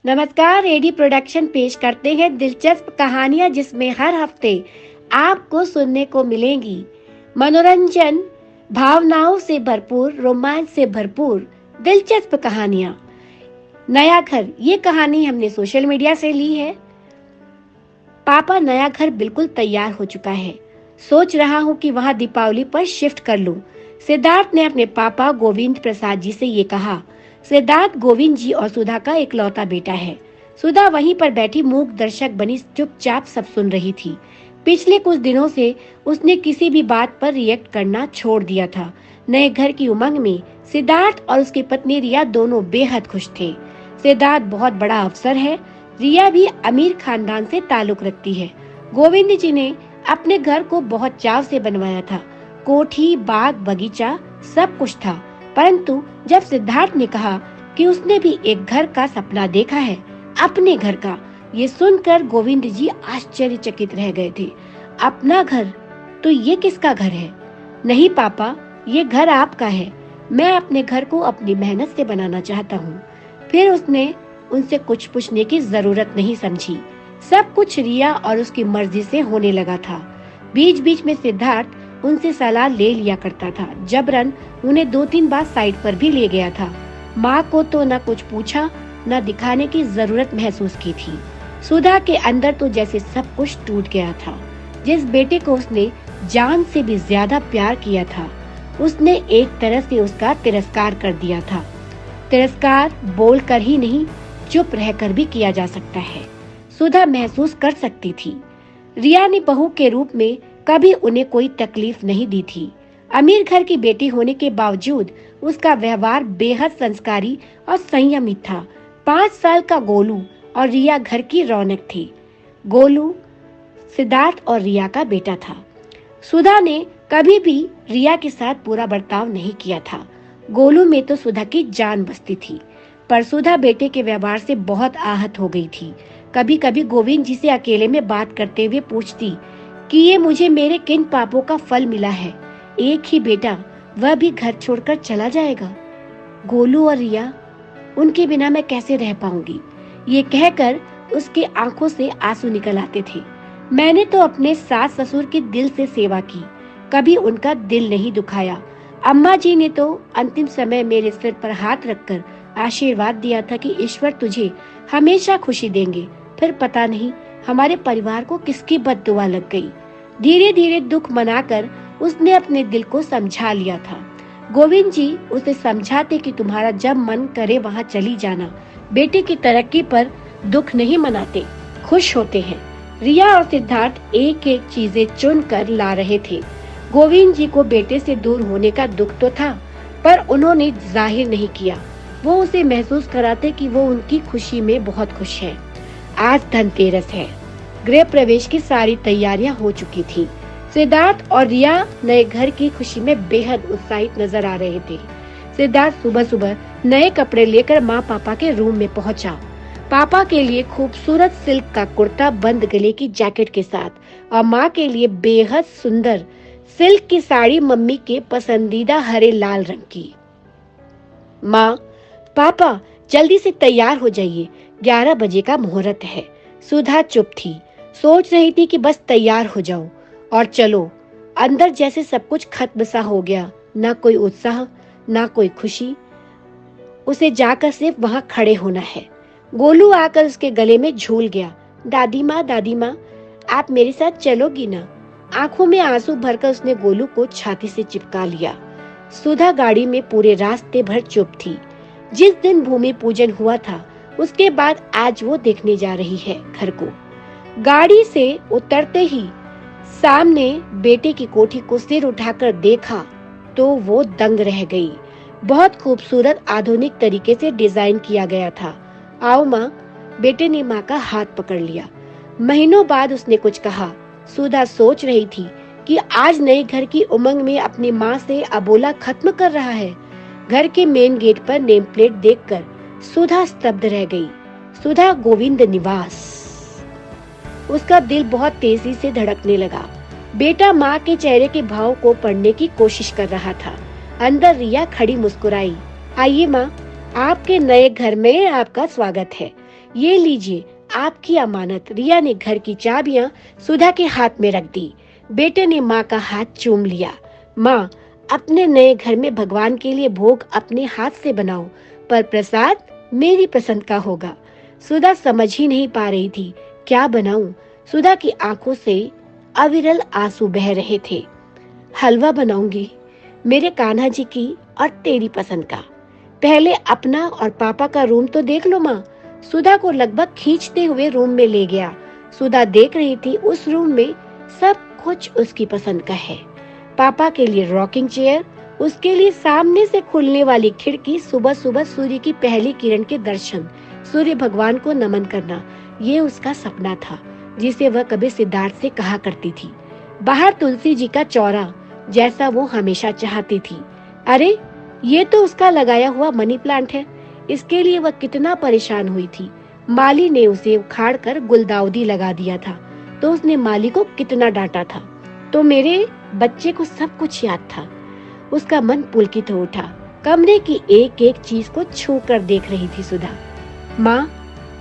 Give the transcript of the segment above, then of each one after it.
नमस्कार। AD production पेश करते हैं दिलचस्प कहानियां जिसमें हर हफ्ते आपको सुनने को मिलेंगी मनोरंजन, भावनाओं से भरपूर, रोमांच से भरपूर दिलचस्प कहानियां। नया घर, ये कहानी हमने सोशल मीडिया से ली है। पापा, नया घर बिल्कुल तैयार हो चुका है। सोच रहा हूँ कि वहाँ दीपावली पर शिफ्ट कर लूँ। सिद्धार्थ ने अपने पापा गोविंद प्रसाद जी से ये कहा। सिद्धार्थ गोविंद जी और सुधा का इकलौता बेटा है। सुधा वहीं पर बैठी मूक दर्शक बनी चुपचाप सब सुन रही थी। पिछले कुछ दिनों से उसने किसी भी बात पर रिएक्ट करना छोड़ दिया था। नए घर की उमंग में सिद्धार्थ और उसकी पत्नी रिया दोनों बेहद खुश थे। सिद्धार्थ बहुत बड़ा अफसर है। रिया भी अमीर खानदान से ताल्लुक रखती है। गोविंद जी ने अपने घर को बहुत चाव से बनवाया था। कोठी, बाग, बगीचा सब कुछ था। परंतु जब सिद्धार्थ ने कहा कि उसने भी एक घर का सपना देखा है, अपने घर का, ये सुनकर गोविंद जी आश्चर्यचकित रह गए थे। अपना घर? तो ये किसका घर है? नहीं पापा, ये घर आपका है। मैं अपने घर को अपनी मेहनत से बनाना चाहता हूँ। फिर उसने उनसे कुछ पूछने की जरूरत नहीं समझी। सब कुछ रिया और उसकी मर्जी से होने लगा था। बीच बीच में सिद्धार्थ उनसे सलाह ले लिया करता था। जबरन उन्हें 2-3 बार साइड पर भी ले गया था। माँ को तो न कुछ पूछा, न दिखाने की जरूरत महसूस की थी। सुधा के अंदर तो जैसे सब कुछ टूट गया था। जिस बेटे को उसने जान से भी ज्यादा प्यार किया था, उसने एक तरह से उसका तिरस्कार कर दिया था। तिरस्कार बोल कर ही नहीं, चुप रहकर भी किया जा सकता है। सुधा महसूस कर सकती थी। रिया ने बहू के रूप में कभी उन्हें कोई तकलीफ नहीं दी थी। अमीर घर की बेटी होने के बावजूद उसका व्यवहार बेहद संस्कारी और संयमित था। 5 साल का गोलू और रिया घर की रौनक थी। गोलू सिद्धार्थ और रिया का बेटा था। सुधा ने कभी भी रिया के साथ बुरा बर्ताव नहीं किया था। गोलू में तो सुधा की जान बसती थी, पर सुधा बेटे के व्यवहार से बहुत आहत हो गई थी। कभी कभी गोविंद जी से अकेले में बात करते हुए पूछती कि ये मुझे मेरे किन पापों का फल मिला है। एक ही बेटा, वह भी घर छोड़कर चला जाएगा। गोलू और रिया, उनके बिना मैं कैसे रह पाऊंगी? ये कहकर उसकी आंखों से आंसू निकल आते थे। मैंने तो अपने सास ससुर की दिल से सेवा की, कभी उनका दिल नहीं दुखाया। अम्मा जी ने तो अंतिम समय मेरे सिर पर हाथ रखकर आशीर्वाद दिया था कि ईश्वर तुझे हमेशा खुशी देंगे। फिर पता नहीं हमारे परिवार को किसकी बद्दुआ लग गई। धीरे धीरे दुख मनाकर उसने अपने दिल को समझा लिया था। गोविंद जी उसे समझाते कि तुम्हारा जब मन करे वहाँ चली जाना। बेटे की तरक्की पर दुख नहीं मनाते, खुश होते हैं। रिया और सिद्धार्थ एक एक चीजें चुन कर ला रहे थे। गोविंद जी को बेटे से दूर होने का दुख तो था, पर उन्होंने जाहिर नहीं किया। वो उसे महसूस कराते कि वो उनकी खुशी में बहुत खुश है। आज धनतेरस है। गृह प्रवेश की सारी तैयारियां हो चुकी थी। सिद्धार्थ और रिया नए घर की खुशी में बेहद उत्साहित नजर आ रहे थे। सिद्धार्थ सुबह सुबह नए कपड़े लेकर माँ पापा के रूम में पहुंचा। पापा के लिए खूबसूरत सिल्क का कुर्ता बंद गले की जैकेट के साथ और माँ के लिए बेहद सुंदर सिल्क की साड़ी, मम्मी के पसंदीदा हरे लाल रंग की। माँ, पापा जल्दी से तैयार हो जाइए, 11 बजे का मुहूर्त है। सुधा चुप थी, सोच रही थी कि बस तैयार हो जाऊं और चलो। अंदर जैसे सब कुछ खत्म सा हो गया, ना कोई उत्साह, ना कोई खुशी। उसे जाकर सिर्फ वहां खड़े होना है। गोलू आकर उसके गले में झूल गया। दादी माँ, आप मेरे साथ चलोगी ना? आंखों में आंसू भरकर उसने गोलू को छाती से चिपका लिया। सुधा गाड़ी में पूरे रास्ते भर चुप थी। जिस दिन भूमि पूजन हुआ था, उसके बाद आज वो देखने जा रही है घर को। गाड़ी से उतरते ही सामने बेटे की कोठी को सिर उठाकर देखा तो वो दंग रह गई। बहुत खूबसूरत आधुनिक तरीके से डिजाइन किया गया था। आओ माँ, बेटे ने माँ का हाथ पकड़ लिया। महीनों बाद उसने कुछ कहा। सुधा सोच रही थी कि आज नए घर की उमंग में अपनी माँ से अबोला खत्म कर रहा है। घर के मेन गेट पर नेम प्लेट देखकर सुधा स्तब्ध रह गई। सुधा गोविंद निवास। उसका दिल बहुत तेजी से धड़कने लगा। बेटा माँ के चेहरे के भाव को पढ़ने की कोशिश कर रहा था। अंदर रिया खड़ी मुस्कुराई। आइए माँ, आपके नए घर में आपका स्वागत है। ये लीजिए आपकी अमानत। रिया ने घर की चाबियां सुधा के हाथ में रख दी। बेटे ने माँ का हाथ चूम लिया। माँ, अपने नए घर में भगवान के लिए भोग अपने हाथ से बनाओ, पर प्रसाद मेरी पसंद का होगा। सुधा समझ ही नहीं पा रही थी क्या बनाऊं। सुधा की आंखों से अविरल आंसू बह रहे थे। हलवा बनाऊंगी, मेरे कान्हा जी की और तेरी पसंद का। पहले अपना और पापा का रूम तो देख लो माँ। सुधा को लगभग खींचते हुए रूम में ले गया। सुधा देख रही थी उस रूम में सब कुछ उसकी पसंद का है। पापा के लिए रॉकिंग चेयर, उसके लिए सामने से खुलने वाली खिड़की, सुबह सुबह सूर्य की पहली किरण के दर्शन, सूर्य भगवान को नमन करना, ये उसका सपना था जिसे वह कभी सिद्धार्थ से कहा करती थी। बाहर तुलसी जी का चौरा, जैसा वो हमेशा चाहती थी। अरे, ये तो उसका लगाया हुआ मनी प्लांट है। इसके लिए वह कितना परेशान हुई थी। माली ने उसे उखाड़कर गुलदाउदी लगा दिया था तो उसने माली को कितना डांटा था। तो मेरे बच्चे को सब कुछ याद था। उसका मन पुलकित हो उठा। कमरे की एक एक चीज को छू कर देख रही थी सुधा। माँ,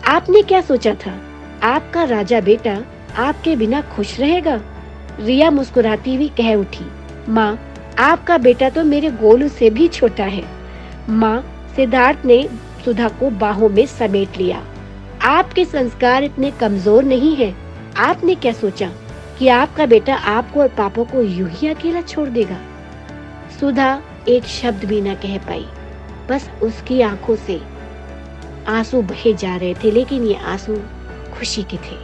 आपने क्या सोचा था? आपका राजा बेटा आपके बिना खुश रहेगा? रिया मुस्कुराती हुई कह उठी। माँ, आपका बेटा तो मेरे गोलू से भी छोटा है। माँ, सिद्धार्थ ने सुधा को बाहों में समेट लिया। आपके संस्कार इतने कमजोर नहीं हैं। आपने क्या सोचा कि आपका बेटा आपको और पापा को यूं ही अकेला छोड़ देगा? सुधा एक शब्द भी न कह पाई। बस उसकी आंखों से आंसू बहे जा रहे थे, लेकिन ये आंसू खुशी के थे।